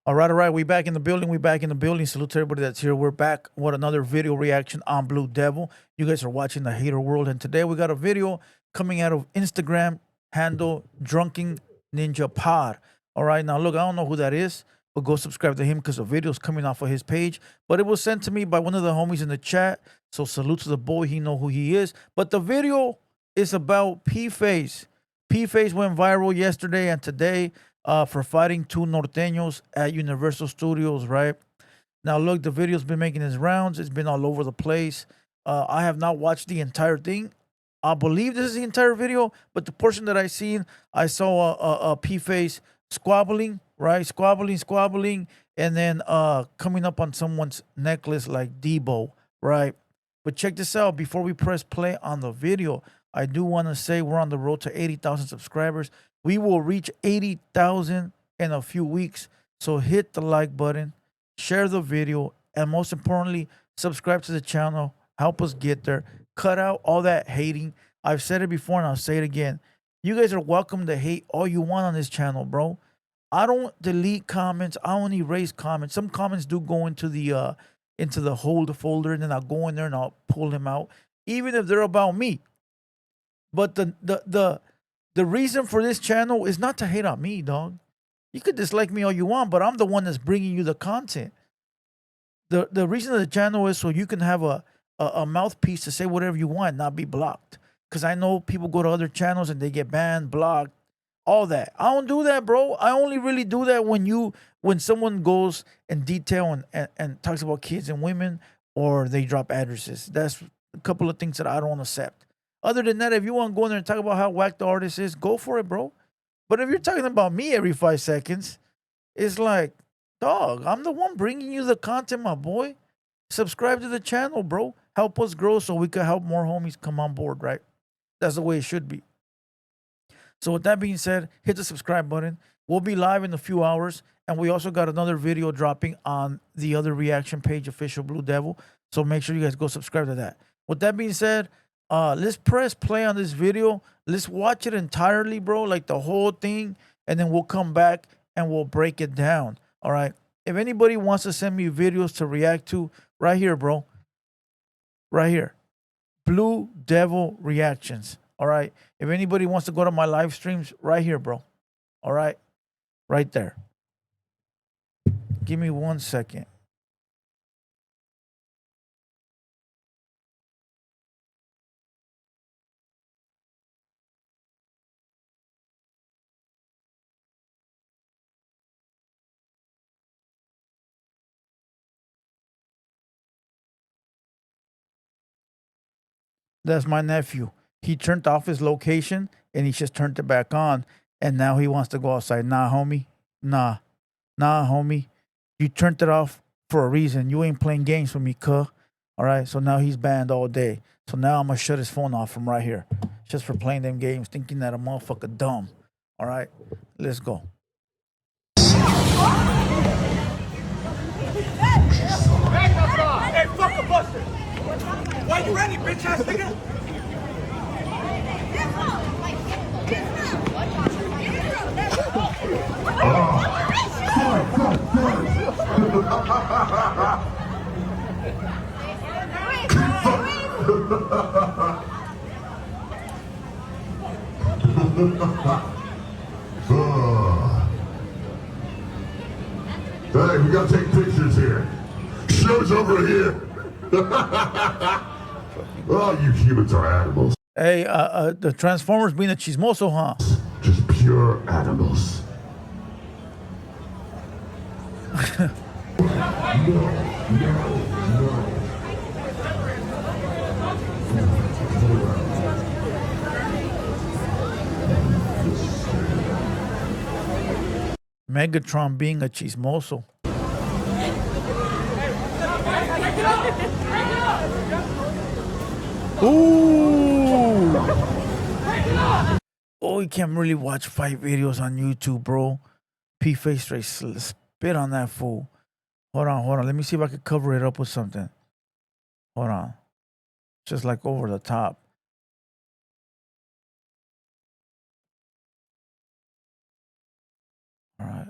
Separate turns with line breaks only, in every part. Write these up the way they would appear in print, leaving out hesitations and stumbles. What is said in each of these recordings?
All right. We back in the building. We back in the building. Salute to everybody that's here. We're back. What another video reaction on Blue Devil. You guys are watching the Hater World, and today we got a video coming out of Instagram handle Drunken Ninja Pod. All right. Now look, I don't know who that is, but go subscribe to him because the video's coming off of his page. But it was sent to me by one of the homies in the chat. So salute to the boy. He know who he is. But the video is about P-Face. P-Face went viral yesterday and today for fighting two Nortenos at Universal Studios, right? Now, look, the video's been making its rounds. It's been all over the place. I have not watched the entire thing. I believe this is the entire video, but the portion that I seen, I saw a P-Face squabbling, right? Squabbling, and then coming up on someone's necklace like Debo, right? But check this out. Before we press play on the video, I do want to say we're on the road to 80,000 subscribers. We will reach 80,000 in a few weeks. So hit the like button, share the video, and most importantly, subscribe to the channel. Help us get there. Cut out all that hating. I've said it before and I'll say it again. You guys are welcome to hate all you want on this channel, bro. I don't delete comments. I don't erase comments. Some comments do go into the hold folder, and then I'll go in there and I'll pull them out, even if they're about me. But the reason for this channel is not to hate on me, dog. You could dislike me all you want, but I'm the one that's bringing you the content. The reason of the channel is so you can have a mouthpiece to say whatever you want, not be blocked. Because I know people go to other channels and they get banned, blocked, all that. I don't do that, bro. I only really do that when someone goes in detail and talks about kids and women, or they drop addresses. That's a couple of things that I don't accept. Other than that, if you want to go in there and talk about how whack the artist is, go for it, bro. But if you're talking about me every 5 seconds, it's like, dog, I'm the one bringing you the content, my boy. Subscribe to the channel, bro. Help us grow so we can help more homies come on board, right? That's the way it should be. So with that being said, hit the subscribe button. We'll be live in a few hours. And we also got another video dropping on the other reaction page, Official Blue Devil. So make sure you guys go subscribe to that. With that being said, let's press play on this video. Let's watch it entirely, bro, like the whole thing. And then we'll come back and we'll break it down. All right. If anybody wants to send me videos to react to, right here, bro. Right here. Blue Devil Reactions. All right. If anybody wants to go to my live streams, right here, bro. All right. Right there. Give me 1 second. That's my nephew. He turned off his location and he just turned it back on. And now he wants to go outside. Nah, homie. Nah. Nah, homie. You turned it off for a reason. You ain't playing games with me, cuh. All right. So now he's banned all day. So now I'm going to shut his phone off from right here. Just for playing them games, thinking that a motherfucker dumb. All right. Let's go.
Hey, fuck a buster! Why you ready, bitch ass nigga?
Hey, we gotta take pictures here. Show's over here. Oh, you humans are animals.
Hey, the Transformers being a chismoso, huh?
Just pure animals. No.
Megatron being a chismoso. Ooh! Oh, you can't really watch fight videos on YouTube, bro. P-Face straight spit on that fool. Hold on. Let me see if I can cover it up with something. Hold on. Just like over the top. All right.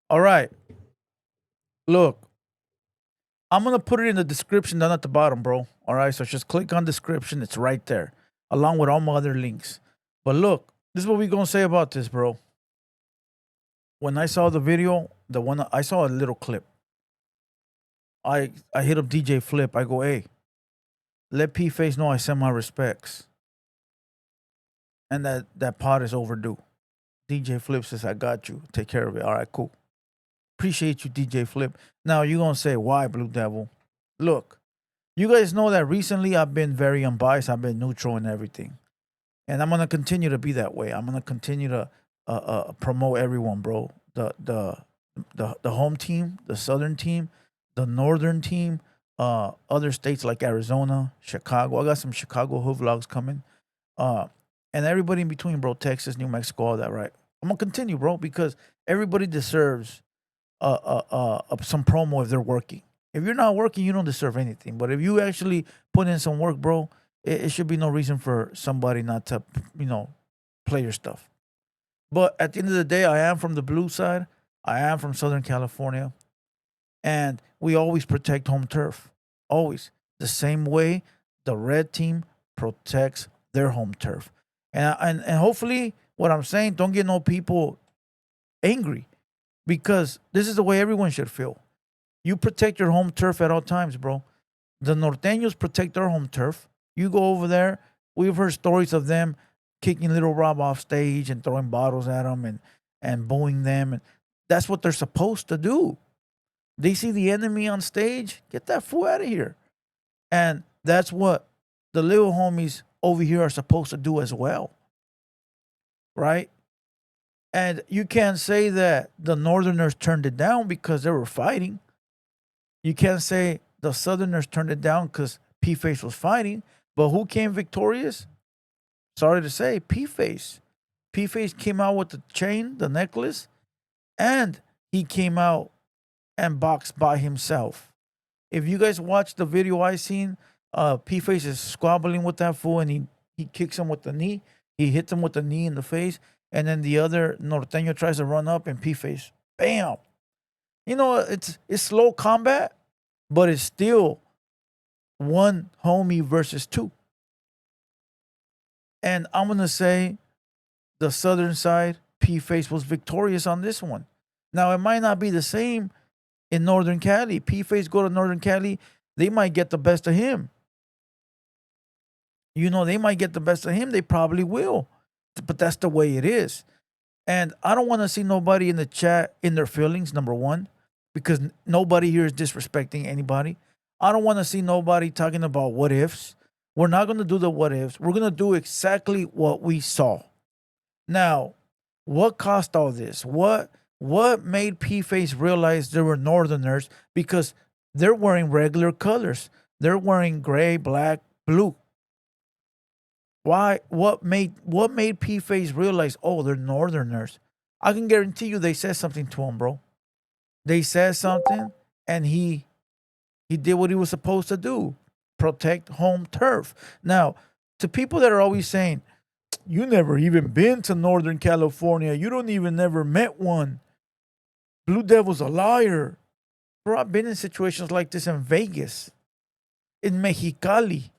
All right. Look, I'm gonna put it in the description down at the bottom, bro. All right, so just click on description. It's right there, along with all my other links. But look, this is what we gonna say about this, bro. When I saw the video, the one I saw a little clip. I hit up DJ Flip. I go, hey, let P Face know I send my respects, and that pot is overdue. DJ Flip says, I got you. Take care of it. All right, cool. Appreciate you, DJ Flip. Now you're gonna say, why, Blue Devil? Look, you guys know that recently I've been very unbiased. I've been neutral in everything, and I'm gonna continue to be that way. I'm gonna continue to promote everyone, bro. The home team, the southern team, the northern team, other states like Arizona, Chicago. I got some Chicago hood vlogs coming, uh, and everybody in between, bro. Texas, New Mexico, all that, right? I'm gonna continue, bro, because everybody deserves some promo if they're working. If you're not working, you don't deserve anything. But if you actually put in some work, bro, it should be no reason for somebody not to, play your stuff. But at the end of the day, I am from the blue side. I am from Southern California, and we always protect home turf. Always the same way the red team protects their home turf, and hopefully, what I'm saying, don't get no people angry, because this is the way everyone should feel. You protect your home turf at all times, bro. The Norteños protect their home turf. You go over there. We've heard stories of them kicking Little Rob off stage and throwing bottles at them and booing them. And that's what they're supposed to do. They see the enemy on stage, get that fool out of here. And that's what the little homies over here are supposed to do as well, right? And you can't say that the Northerners turned it down because they were fighting. You can't say the Southerners turned it down because P Face was fighting. But who came victorious? Sorry to say, P Face. P Face came out with the chain, the necklace, and he came out and boxed by himself. If you guys watch the video I seen, P Face is squabbling with that fool, and he kicks him with the knee. He hits him with the knee in the face, and then the other Norteño tries to run up, and P Face, bam. It's slow combat, but it's still one homie versus two. And I'm gonna say the southern side, P Face was victorious on this one. Now it might not be the same in Northern Cali. P Face go to Northern Cali, they might get the best of him. They might get the best of him. They probably will. But that's the way it is. And I don't want to see nobody in the chat in their feelings, number one, because nobody here is disrespecting anybody. I don't want to see nobody talking about what ifs. We're not going to do the what ifs. We're going to do exactly what we saw. Now, what caused all this? What made P-Face realize there were Northerners? Because they're wearing regular colors. They're wearing gray, black, blue. Why? What made P-Face realize, oh, they're Northerners? I can guarantee you they said something to him, bro. They said something, and he did what he was supposed to do. Protect home turf. Now, to people that are always saying, you never even been to Northern California. You don't even never met one. Blue Devil's a liar. Bro, I've been in situations like this in Vegas, in Mexicali.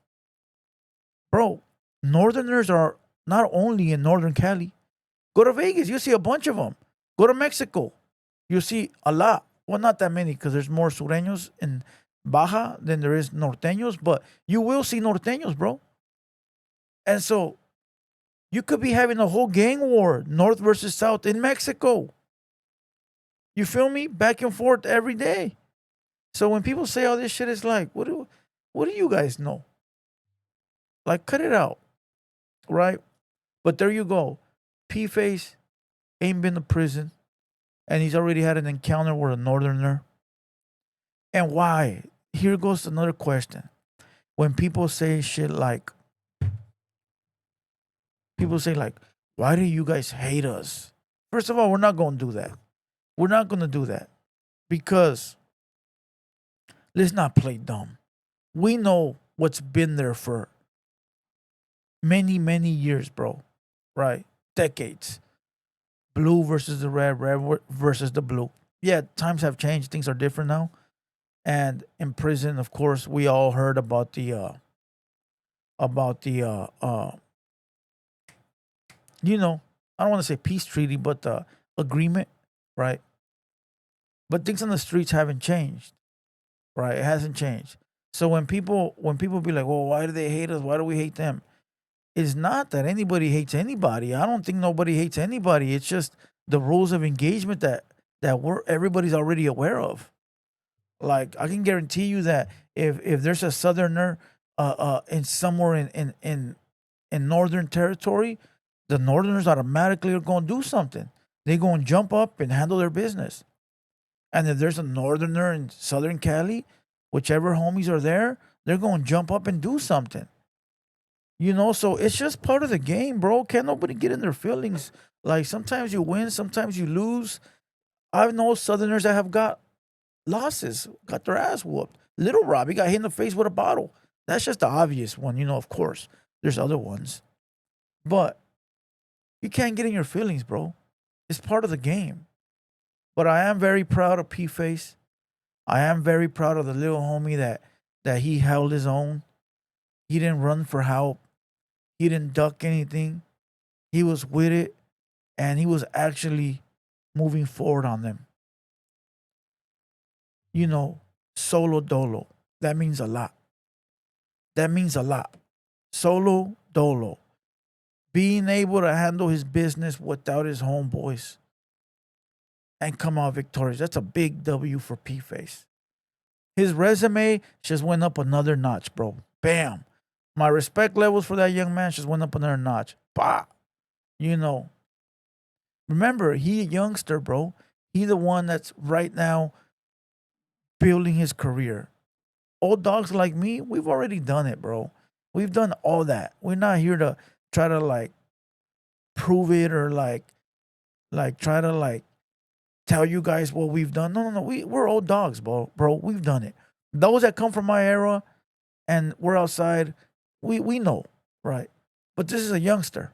Bro, Northerners are not only in Northern Cali. Go to Vegas, you see a bunch of them. Go to Mexico, you see a lot. Well, not that many because there's more Sureños in Baja than there is Norteños, but you will see Norteños, bro. And so you could be having a whole gang war, North versus South, in Mexico. You feel me? Back and forth every day. So when people say all this shit, it's like, what do you guys know? Like, cut it out, right? But there you go. P-Face ain't been to prison, and he's already had an encounter with a Northerner. And why? Here goes another question. When people say shit like, why do you guys hate us? First of all, we're not going to do that. We're not going to do that because let's not play dumb. We know what's been there for many, many years, bro. Right? Decades. Blue versus the red, versus the blue. Yeah, times have changed. Things are different now. And in prison, of course, we all heard about the you know, I don't want to say peace treaty, but the agreement, right? But things on the streets haven't changed, right? It hasn't changed. So when people be like, "Well, why do they hate us? Why do we hate them?" It's not that anybody hates anybody. I don't think nobody hates anybody. It's just the rules of engagement that everybody's already aware of. Like I can guarantee you that if there's a southerner in somewhere in northern territory, the northerners automatically are going to do something. They're going to jump up and handle their business. And if there's a northerner in Southern Cali, whichever homies are there, they're going to jump up and do something. So it's just part of the game, bro. Can't nobody get in their feelings. Like sometimes you win, sometimes you lose. I know Southerners that have got losses, got their ass whooped. Little Robbie got hit in the face with a bottle. That's just the obvious one, of course. There's other ones. But you can't get in your feelings, bro. It's part of the game. But I am very proud of P Face. I am very proud of the little homie that he held his own. He didn't run for help. He didn't duck anything. He was with it and he was actually moving forward on them. Solo dolo. That means a lot. That means a lot. Solo dolo. Being able to handle his business without his homeboys and come out victorious. That's a big W for P Face. His resume just went up another notch, bro. Bam. My respect levels for that young man just went up another notch. Bah. You know. Remember, he a youngster, bro. He the one that's right now building his career. Old dogs like me, we've already done it, bro. We've done all that. We're not here to try to like prove it or like try to like tell you guys what we've done. No, no, no. We're old dogs, bro. Bro, we've done it. Those that come from my era and we're outside, we know, right? But this is a youngster.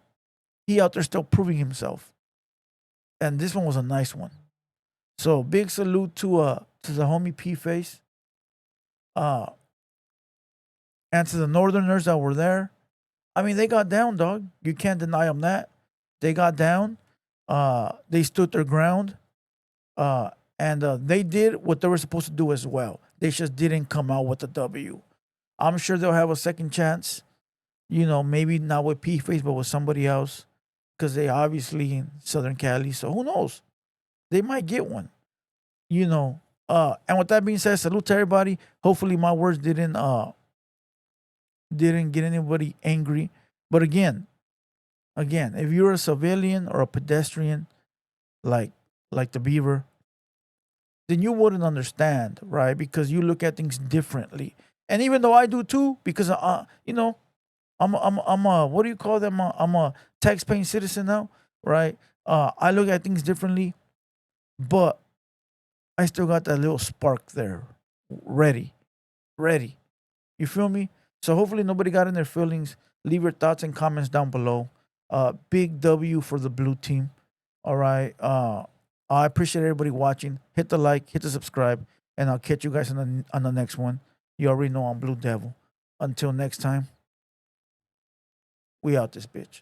He out there still proving himself. And this one was a nice one. So big salute to the homie P Face. Uh and to the Northerners that were there. I mean, they got down, dog. You can't deny them that. They got down. They stood their ground. And they did what they were supposed to do as well. They just didn't come out with a W. I'm sure they'll have a second chance. Maybe not with P Face, but with somebody else. Because they obviously in Southern Cali. So who knows? They might get one. And with that being said, salute to everybody. Hopefully my words didn't get anybody angry. But again, if you're a civilian or a pedestrian, like the Beaver, then you wouldn't understand, right? Because you look at things differently. And even though I do too, because I'm a what do you call them? I'm a tax-paying citizen now, right? I look at things differently, but I still got that little spark there, ready, ready. You feel me? So hopefully nobody got in their feelings. Leave your thoughts and comments down below. Big W for the blue team. All right. I appreciate everybody watching. Hit the like, hit the subscribe, and I'll catch you guys on the next one. You already know I'm Blue Devil. Until next time, we out this bitch.